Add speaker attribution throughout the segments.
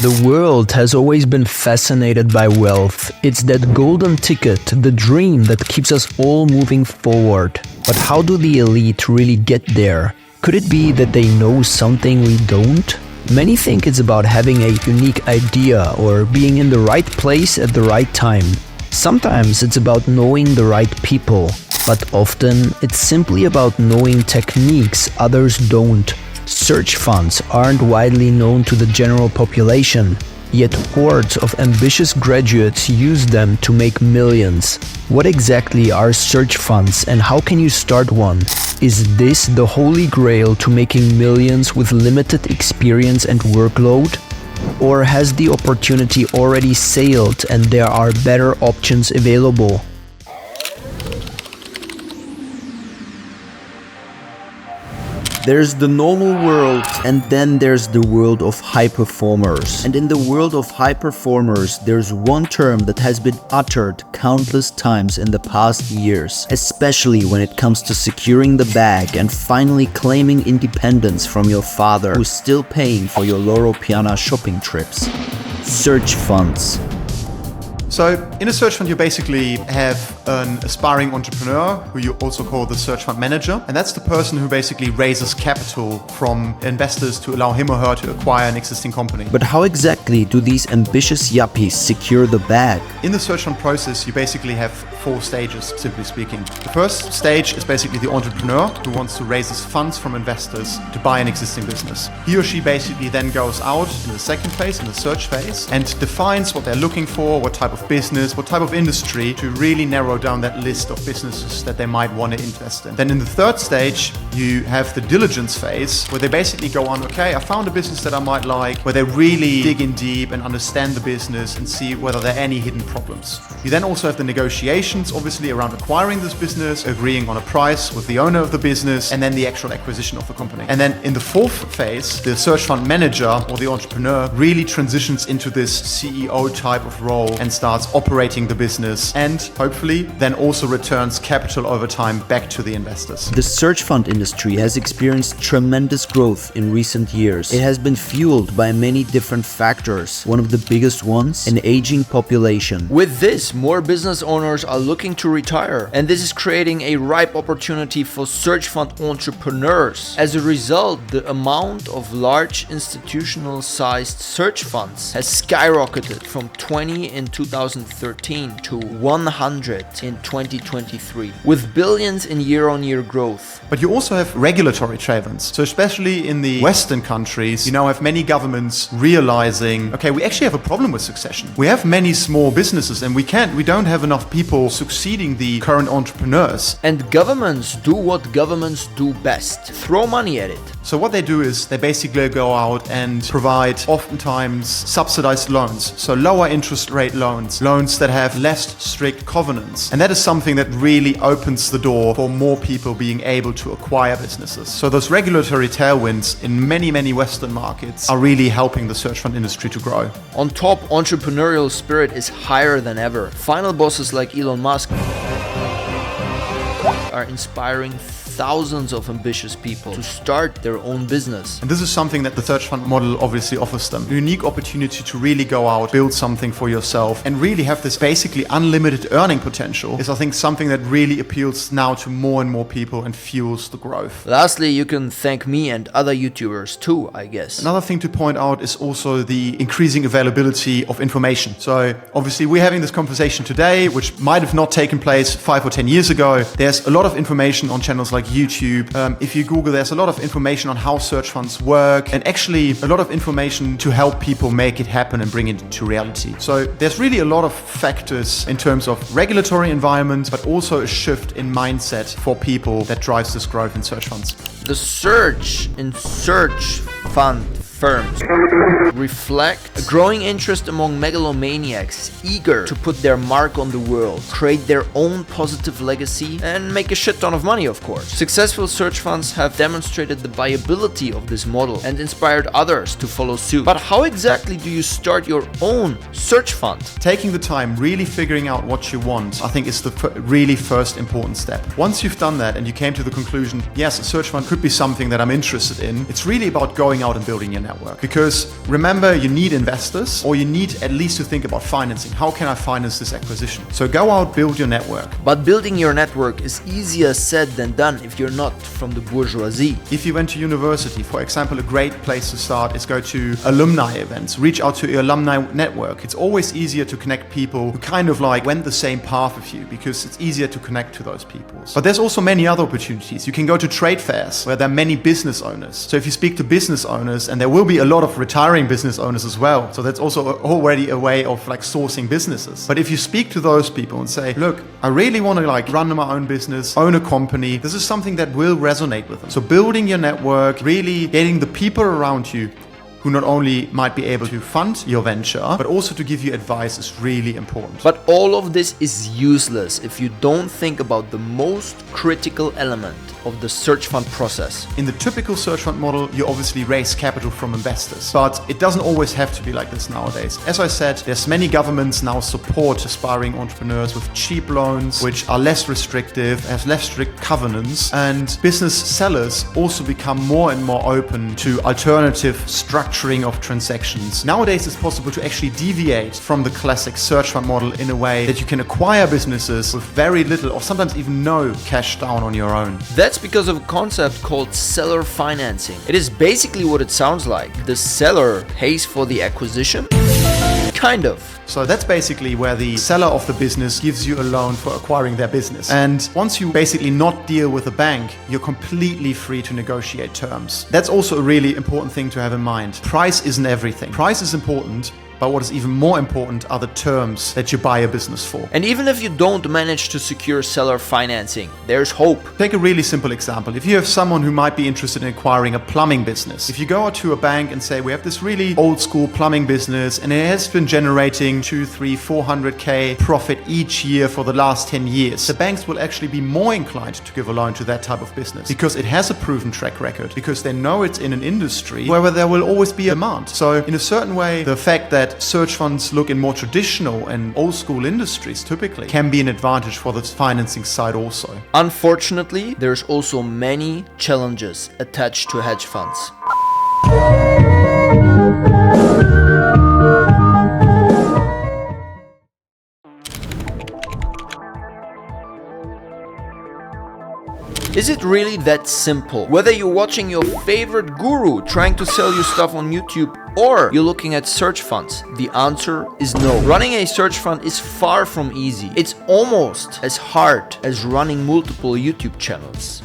Speaker 1: The world has always been fascinated by wealth. It's that golden ticket, the dream that keeps us all moving forward. But how do the elite really get there? Could it be that they know something we don't? Many think it's about having a unique idea or being in the right place at the right time. Sometimes it's about knowing the right people, but often it's simply about knowing techniques others don't. Search funds aren't widely known to the general population, yet hordes of ambitious graduates use them to make millions. What exactly are search funds and how can you start one? Is this the holy grail to making millions with limited experience and workload? Or has the opportunity already sailed and there are better options available? There's the normal world, and then there's the world of high performers. And in the world of high performers, there's one term that has been uttered countless times in the past years, especially when it comes to securing the bag and finally claiming independence from your father who's still paying for your Loro Piana shopping trips. Search funds.
Speaker 2: So in a search fund, you basically have an aspiring entrepreneur who you also call the search fund manager. And that's the person who basically raises capital from investors to allow him or her to acquire an existing company.
Speaker 1: But how exactly do these ambitious yuppies secure the bag?
Speaker 2: In the search fund process, you basically have 4 stages, simply speaking. The first stage is basically the entrepreneur who wants to raise his funds from investors to buy an existing business. He or she basically then goes out in the second phase, in the search phase, and defines what they're looking for, what type of business, what type of industry, to really narrow down that list of businesses that they might want to invest in. Then in the third stage, you have the diligence phase, where they basically go on, okay, I found a business that I might like, where they really dig in deep and understand the business and see whether there are any hidden problems. You then also have the negotiations, obviously, around acquiring this business, agreeing on a price with the owner of the business, and then the actual acquisition of the company. And then in the fourth phase, the search fund manager or the entrepreneur really transitions into this CEO type of role and starts operating the business, and hopefully then also returns capital over time back to the investors.
Speaker 1: The search fund industry has experienced tremendous growth in recent years. It has been fueled by many different factors. One of the biggest ones, an aging population. With this, more business owners are looking to retire, and this is creating a ripe opportunity for search fund entrepreneurs. As a result, the amount of large institutional-sized search funds has skyrocketed from 20 in 2013 to 100 in 2023, with billions in year-on-year growth.
Speaker 2: But you also have regulatory tailwinds. So especially in the Western countries, you now have many governments realizing, okay, we actually have a problem with succession. We have many small businesses and we don't have enough people succeeding the current entrepreneurs.
Speaker 1: And governments do what governments do best: throw money at it.
Speaker 2: So what they do is they basically go out and provide oftentimes subsidized loans. So lower interest rate loans that have less strict covenants. And that is something that really opens the door for more people being able to acquire businesses. So those regulatory tailwinds in many, many Western markets are really helping the search fund industry to grow.
Speaker 1: On top, entrepreneurial spirit is higher than ever. Final bosses like Elon Musk are inspiring thousands of ambitious people to start their own business.
Speaker 2: And this is something that the search fund model obviously offers them. A unique opportunity to really go out, build something for yourself, and really have this basically unlimited earning potential is, I think, something that really appeals now to more and more people and fuels the growth.
Speaker 1: Lastly, you can thank me and other YouTubers too, I guess.
Speaker 2: Another thing to point out is also the increasing availability of information. So obviously we're having this conversation today, which might have not taken place 5 or 10 years ago. There's a lot of information on channels like YouTube. If you Google, there's a lot of information on how search funds work, and actually a lot of information to help people make it happen and bring it to reality. So there's really a lot of factors in terms of regulatory environment, but also a shift in mindset for people that drives this growth in search funds.
Speaker 1: The search fund firms reflect a growing interest among megalomaniacs eager to put their mark on the world, create their own positive legacy, and make a shit ton of money, of course. Successful search funds have demonstrated the viability of this model and inspired others to follow suit. But how exactly do you start your own search fund?
Speaker 2: Taking the time, really figuring out what you want, I think is the really first important step. Once you've done that and you came to the conclusion, yes, a search fund could be something that I'm interested in, it's really about going out and building your network. network. Because remember, you need investors, or you need at least to think about financing. How can I finance this acquisition? So go out, build your network.
Speaker 1: But building your network is easier said than done if you're not from the bourgeoisie.
Speaker 2: If you went to university, for example, a great place to start is go to alumni events. Reach out to your alumni network. It's always easier to connect people who kind of like went the same path with you, because it's easier to connect to those people. But there's also many other opportunities. You can go to trade fairs where there are many business owners. So if you speak to business owners, and there will be a lot of retiring business owners as well, so that's also already a way of like sourcing businesses. But if you speak to those people and say, look, I really want to like run my own business, own a company, this is something that will resonate with them. So building your network, really getting the people around you who not only might be able to fund your venture, but also to give you advice is really important.
Speaker 1: But all of this is useless if you don't think about the most critical element of the search fund process.
Speaker 2: In the typical search fund model, you obviously raise capital from investors, but it doesn't always have to be like this nowadays. As I said, there's many governments now support aspiring entrepreneurs with cheap loans, which are less restrictive, have less strict covenants, and business sellers also become more and more open to alternative structuring of transactions. Nowadays, it's possible to actually deviate from the classic search fund model in a way that you can acquire businesses with very little or sometimes even no cash down on your own.
Speaker 1: That's because of a concept called seller financing. It is basically what it sounds like. The seller pays for the acquisition? Kind of.
Speaker 2: So that's basically where the seller of the business gives you a loan for acquiring their business. And once you basically not deal with a bank, you're completely free to negotiate terms. That's also a really important thing to have in mind. Price isn't everything. Price is important, but what is even more important are the terms that you buy a business for.
Speaker 1: And even if you don't manage to secure seller financing, there's hope.
Speaker 2: Take a really simple example. If you have someone who might be interested in acquiring a plumbing business, if you go out to a bank and say, we have this really old school plumbing business and it has been generating 200, 300, 400k profit each year for the last 10 years, the banks will actually be more inclined to give a loan to that type of business because it has a proven track record, because they know it's in an industry where there will always be a demand. So in a certain way, the fact that search funds look in more traditional and old school industries typically can be an advantage for the financing side also.
Speaker 1: Unfortunately, there's also many challenges attached to hedge funds. Is it really that simple? Whether you're watching your favorite guru trying to sell you stuff on YouTube or you're looking at search funds, the answer is no. Running a search fund is far from easy. It's almost as hard as running multiple YouTube channels.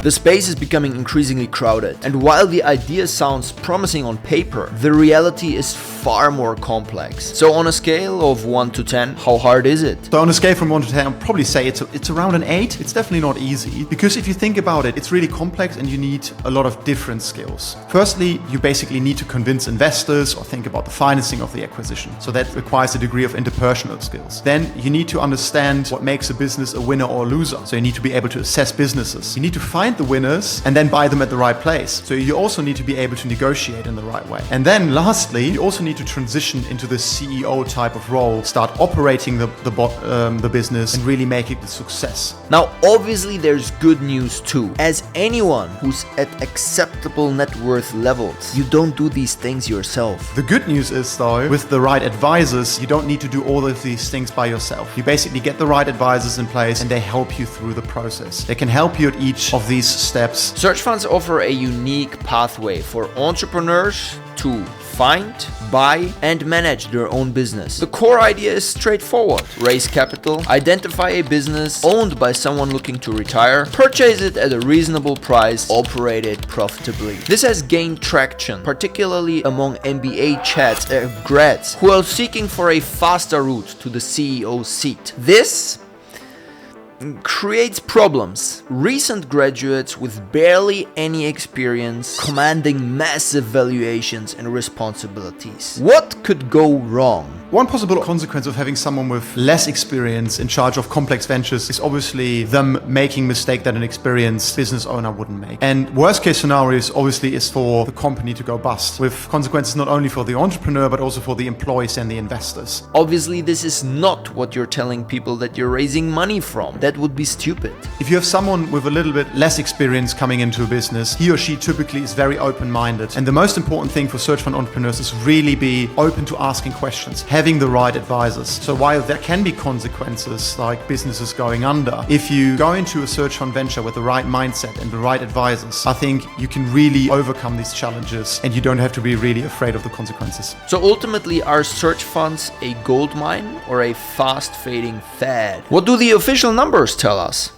Speaker 1: The space is becoming increasingly crowded, and while the idea sounds promising on paper, the reality is far more complex. So on a scale of 1 to 10, how hard is it?
Speaker 2: So on a scale from 1 to 10, I'd probably say it's around an 8. It's definitely not easy, because if you think about it, it's really complex and you need a lot of different skills. Firstly, you basically need to convince investors or think about the financing of the acquisition. So that requires a degree of interpersonal skills. Then you need to understand what makes a business a winner or a loser. So you need to be able to assess businesses. You need to find the winners and then buy them at the right place. So you also need to be able to negotiate in the right way. And then lastly, you also need to transition into the CEO type of role, start operating the business and really make it a success.
Speaker 1: Now, obviously there's good news too. As anyone who's at acceptable net worth levels, you don't do these things yourself.
Speaker 2: The good news is though, with the right advisors, you don't need to do all of these things by yourself. You basically get the right advisors in place and they help you through the process. They can help you at each of these steps.
Speaker 1: Search funds offer a unique pathway for entrepreneurs to find, buy, and manage their own business. The core idea is straightforward. Raise capital, identify a business owned by someone looking to retire, purchase it at a reasonable price, operate it profitably. This has gained traction, particularly among MBA grads who are seeking for a faster route to the CEO seat. This creates problems. Recent graduates with barely any experience commanding massive valuations and responsibilities. What could go wrong?
Speaker 2: One possible consequence of having someone with less experience in charge of complex ventures is obviously them making mistake that an experienced business owner wouldn't make. And worst case scenarios obviously is for the company to go bust, with consequences not only for the entrepreneur but also for the employees and the investors.
Speaker 1: Obviously, this is not what you're telling people that you're raising money from. That would be stupid.
Speaker 2: If you have someone with a little bit less experience coming into a business, he or she typically is very open-minded. And the most important thing for search fund entrepreneurs is really be open to asking questions, having the right advisors. So while there can be consequences like businesses going under, if you go into a search fund venture with the right mindset and the right advisors, I think you can really overcome these challenges and you don't have to be really afraid of the consequences.
Speaker 1: So ultimately, are search funds a gold mine or a fast-fading fad? What do the official numbers tell us?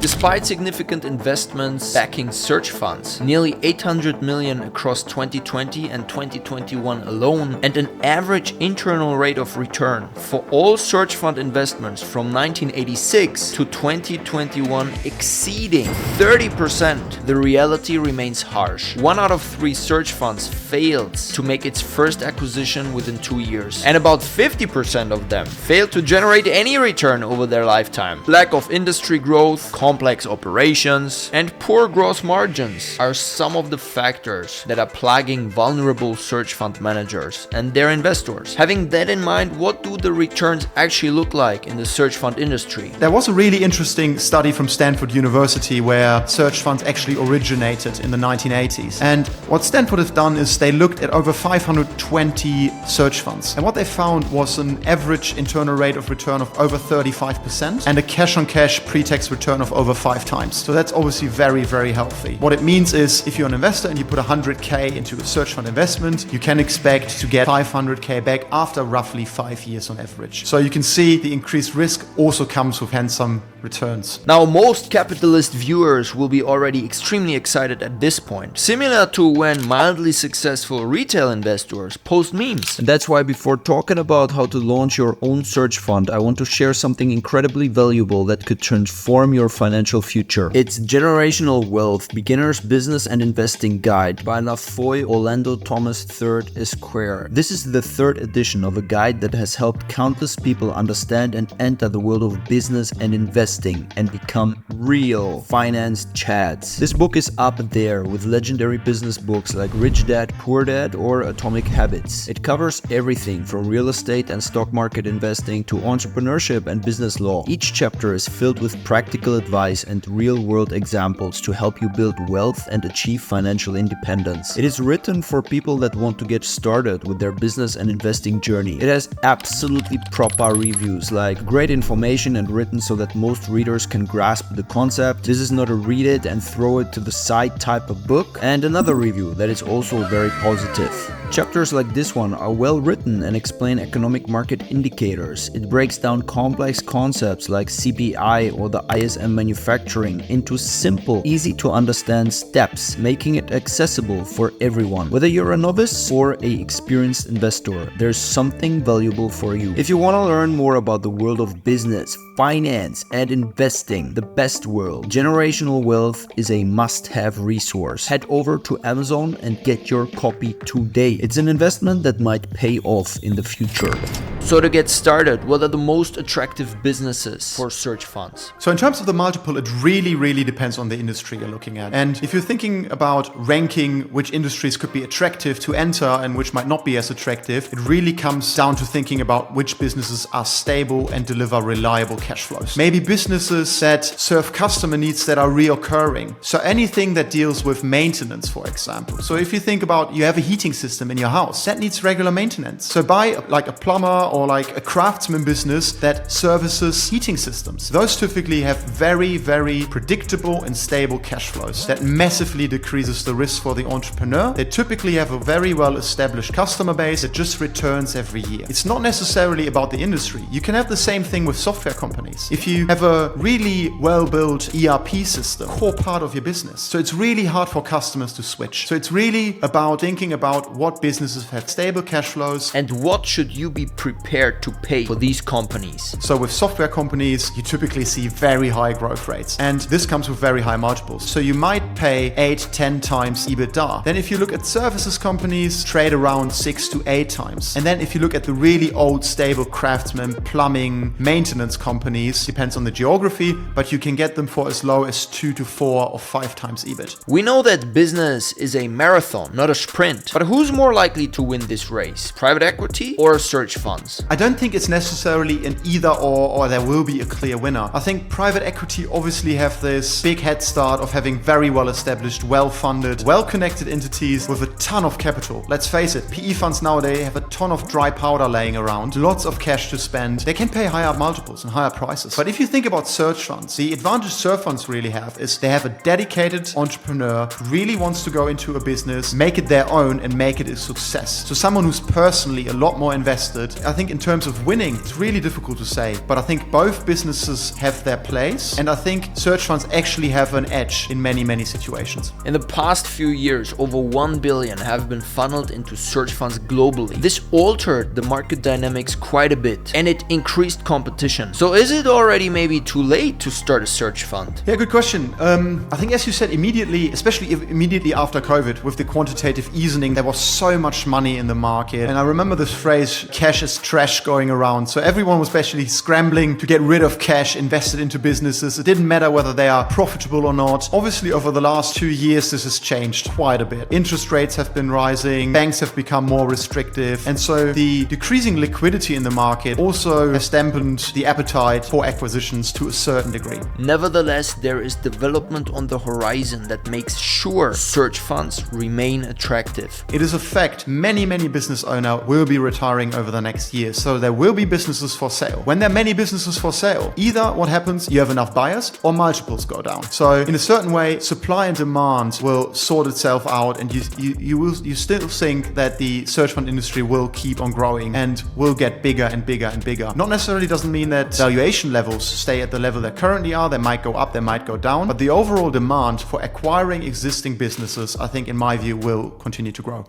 Speaker 1: Despite significant investments backing search funds, nearly 800 million across 2020 and 2021 alone, and an average internal rate of return for all search fund investments from 1986 to 2021 exceeding 30%, the reality remains harsh. 1 out of 3 search funds fails to make its first acquisition within 2 years, and about 50% of them fail to generate any return over their lifetime. Lack of industry growth, complex operations, and poor gross margins are some of the factors that are plaguing vulnerable search fund managers and their investors. Having that in mind, what do the returns actually look like in the search fund industry?
Speaker 2: There was a really interesting study from Stanford University where search funds actually originated in the 1980s. And what Stanford have done is they looked at over 520 search funds. And what they found was an average internal rate of return of over 35% and a cash-on-cash pre-tax return of over 5 times. So that's obviously very, very healthy. What it means is if you're an investor and you put 100K into a search fund investment, you can expect to get 500K back after roughly 5 years on average. So you can see the increased risk also comes with handsome returns.
Speaker 1: Now, most capitalist viewers will be already extremely excited at this point, similar to when mildly successful retail investors post memes.
Speaker 3: And that's why before talking about how to launch your own search fund, I want to share something incredibly valuable that could transform your financial future. It's Generational Wealth, Beginner's Business and Investing Guide by Lafoy Orlando Thomas III Esquire. This is the 3rd edition of a guide that has helped countless people understand and enter the world of business and investing and become real finance chads. This book is up there with legendary business books like Rich Dad, Poor Dad or Atomic Habits. It covers everything from real estate and stock market investing to entrepreneurship and business law. Each chapter is filled with practical advice and real-world examples to help you build wealth and achieve financial independence. It is written for people that want to get started with their business and investing journey. It has absolutely proper reviews, like great information and written so that most readers can grasp the concept. This is not a read it and throw it to the side type of book. And another review that is also very positive. Chapters like this one are well written and explain economic market indicators. It breaks down complex concepts like CPI or the ISM manufacturing into simple, easy to understand steps, making it accessible for everyone. Whether you're a novice or an experienced investor, there's something valuable for you. If you want to learn more about the world of business, finance, and investing, the best world, Generational Wealth is a must-have resource. Head over to Amazon and get your copy today. It's an investment that might pay off in the future.
Speaker 1: So to get started, what are the most attractive businesses for search funds?
Speaker 2: So in terms of the multiple, it really depends on the industry you're looking at. And if you're thinking about ranking which industries could be attractive to enter and which might not be as attractive, it really comes down to thinking about which businesses are stable and deliver reliable cash flows. Maybe businesses that serve customer needs that are reoccurring. So anything that deals with maintenance, for example. So if you think about you have a heating system in your house, that needs regular maintenance. So buy like a plumber or like a craftsman business that services heating systems. Those typically have very predictable and stable cash flows. That massively decreases the risk for the entrepreneur. They typically have a very well established customer base that just returns every year. It's not necessarily about the industry. You can have the same thing with software companies. If you have a really well-built ERP system, core part of your business. So it's really hard for customers to switch. So it's really about thinking about what businesses have stable cash flows.
Speaker 1: And what should you be prepared prepared to pay for these companies?
Speaker 2: So with software companies, you typically see very high growth rates, and this comes with very high multiples. So you might pay 8-10 times EBITDA. Then if you look at services companies, trade around 6 to 8 times. And then if you look at the really old stable craftsman, plumbing, maintenance companies, depends on the geography, but you can get them for as low as 2 to 4 or 5 times EBIT.
Speaker 1: We know that business is a marathon, not a sprint. But who's more likely to win this race? Private equity or search funds?
Speaker 2: I don't think it's necessarily an either or there will be a clear winner. I think private equity obviously have this big head start of having very well established, well-funded, well-connected entities with a ton of capital. Let's face it, PE funds nowadays have a ton of dry powder laying around, lots of cash to spend. They can pay higher multiples and higher prices. But if you think about search funds, the advantage search funds really have is they have a dedicated entrepreneur who really wants to go into a business, make it their own and make it a success. So someone who's personally a lot more invested. I think in terms of winning, it's really difficult to say, but I think both businesses have their place, and I think search funds actually have an edge in many situations.
Speaker 1: In the past few years, over 1 billion have been funneled into search funds globally. This altered the market dynamics quite a bit, and it increased competition. So is it already maybe too late to start a search fund?
Speaker 2: Yeah, good question. I think as you said, especially immediately after COVID, with the quantitative easing, there was so much money in the market. And I remember this phrase, cash is trash, going around. So everyone was basically scrambling to get rid of cash invested into businesses. It didn't matter whether they are profitable or not. Obviously, over the last 2 years, this has changed quite a bit. Interest rates have been rising, banks have become more restrictive. And so the decreasing liquidity in the market also has dampened the appetite for acquisitions to a certain degree.
Speaker 1: Nevertheless, there is development on the horizon that makes sure search funds remain attractive.
Speaker 2: It is a fact many business owners will be retiring over the next year. So there will be businesses for sale. When there are many businesses for sale, either what happens, you have enough buyers or multiples go down. So in a certain way, supply and demand will sort itself out, and you still think that the search fund industry will keep on growing and will get bigger and bigger and bigger. Not necessarily doesn't mean that valuation levels stay at the level they currently are. They might go up, they might go down, but the overall demand for acquiring existing businesses, I think in my view, will continue to grow.